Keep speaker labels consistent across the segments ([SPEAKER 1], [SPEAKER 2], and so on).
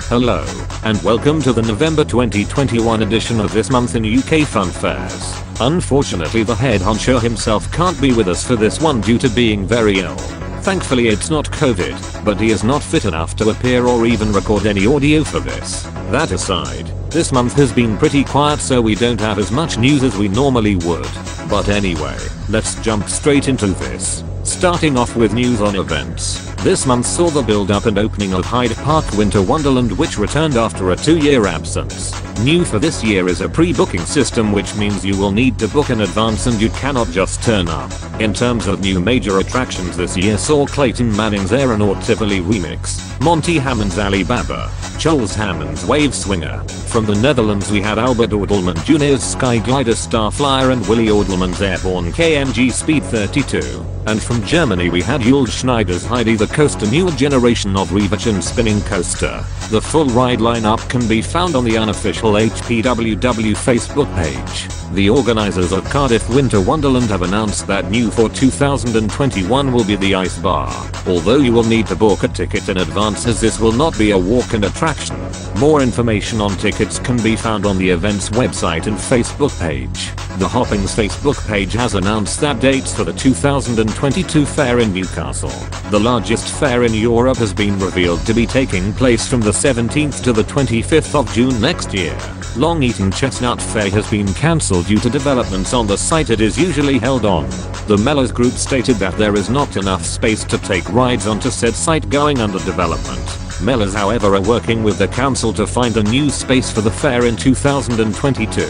[SPEAKER 1] Hello, and welcome to the November 2021 edition of this month in UK Funfairs. Unfortunately, the head honcho himself can't be with us for this one due to being very ill. Thankfully it's not COVID, but he is not fit enough to appear or even record any audio for this. That aside, this month has been pretty quiet, so we don't have as much news as we normally would. But anyway, let's jump straight into this. Starting off with news on events. This month saw the build up and opening of Hyde Park Winter Wonderland, which returned after a 2-year absence. New for this year is a pre-booking system, which means you will need to book in advance and you cannot just turn up. In terms of new major attractions this year saw Clayton Manning's Aeronaut Tivoli remix, Monty Hammond's Alibaba, Charles Hammond's Wave Swinger. From the Netherlands we had Albert Ordelman Jr.'s Sky Glider Starflyer and Willy Ordelman's Airborne KMG Speed 32. And from Germany we had Jules Schneider's Heidi the Coaster, newer generation of Reversion spinning coaster. The full ride lineup can be found on the unofficial HPWW Facebook page. The organizers of Cardiff Winter Wonderland have announced that new for 2021 will be the Ice Bar, although you will need to book a ticket in advance as this will not be a walk-in attraction. More information on tickets can be found on the event's website and Facebook page. The Hopping's Facebook page has announced that dates for the 2022 fair in Newcastle, the largest fair in Europe, has been revealed to be taking place from the 17th to the 25th of June next year. Long Eaton Chestnut Fair has been cancelled due to developments on the site it is usually held on. The Mellors Group stated that there is not enough space to take rides onto said site going under development. Mellors, however, are working with the council to find a new space for the fair in 2022.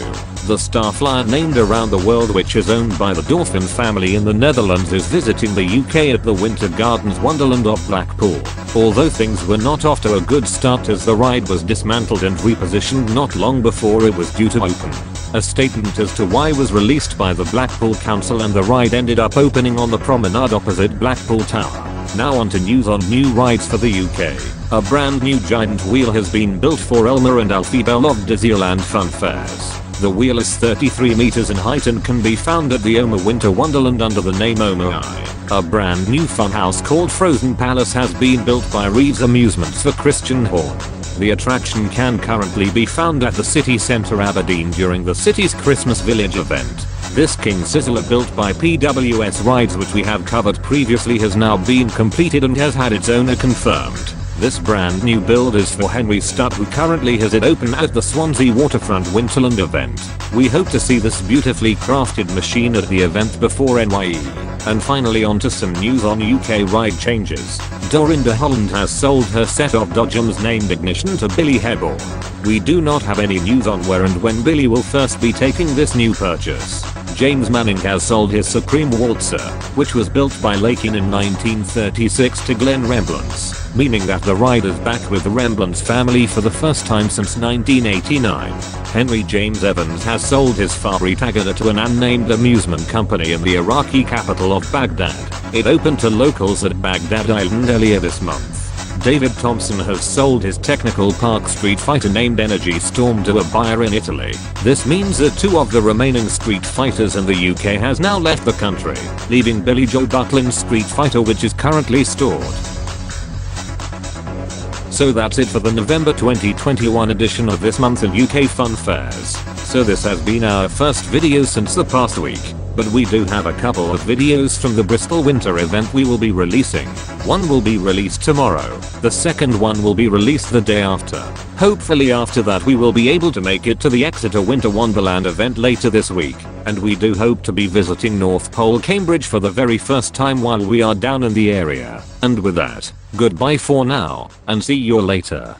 [SPEAKER 1] The Starflyer, named Around the World, which is owned by the Dolphin family in the Netherlands, is visiting the UK at the Winter Gardens Wonderland of Blackpool. Although things were not off to a good start as the ride was dismantled and repositioned not long before it was due to open. A statement as to why was released by the Blackpool Council, and the ride ended up opening on the promenade opposite Blackpool Tower. Now on to news on new rides for the UK. A brand new giant wheel has been built for Elmer and Alfie Bell of Disneyland Funfairs. The wheel is 33 meters in height and can be found at the Oma Winter Wonderland under the name Oma Eye. A brand new funhouse called Frozen Palace has been built by Reeves Amusements for Christian Horn. The attraction can currently be found at the City Centre Aberdeen during the city's Christmas Village event. This King Sizzler, built by PWS Rides, which we have covered previously, has now been completed and has had its owner confirmed. This brand new build is for Henry Studt, who currently has it open at the Swansea Waterfront Winterland event. We hope to see this beautifully crafted machine at the event before NYE. And finally, on to some news on UK ride changes. Dorinda Holland has sold her set of Dodgems named Ignition to Billy Hebel. We do not have any news on where and when Billy will first be taking this new purchase. James Manning has sold his Supreme Waltzer, which was built by Lakin in 1936, to Glenn Rembrandts, meaning that the ride is back with the Rembrandts family for the first time since 1989. Henry James Evans has sold his Ferrari Tagada to an unnamed amusement company in the Iraqi capital of Baghdad. It opened to locals at Baghdad Island earlier this month. David Thompson has sold his Technical Park Street Fighter named Energy Storm to a buyer in Italy. This means that 2 of the remaining Street Fighters in the UK has now left the country, leaving Billy Joe Buckland's Street Fighter, which is currently stored. So that's it for the November 2021 edition of this month in UK Funfairs. So this has been our first video since the past week, but we do have a couple of videos from the Bristol Winter event we will be releasing. One will be released tomorrow, the second one will be released the day after. Hopefully after that we will be able to make it to the Exeter Winter Wonderland event later this week, and we do hope to be visiting North Pole Cambridge for the very first time while we are down in the area. And with that, goodbye for now, and see you later.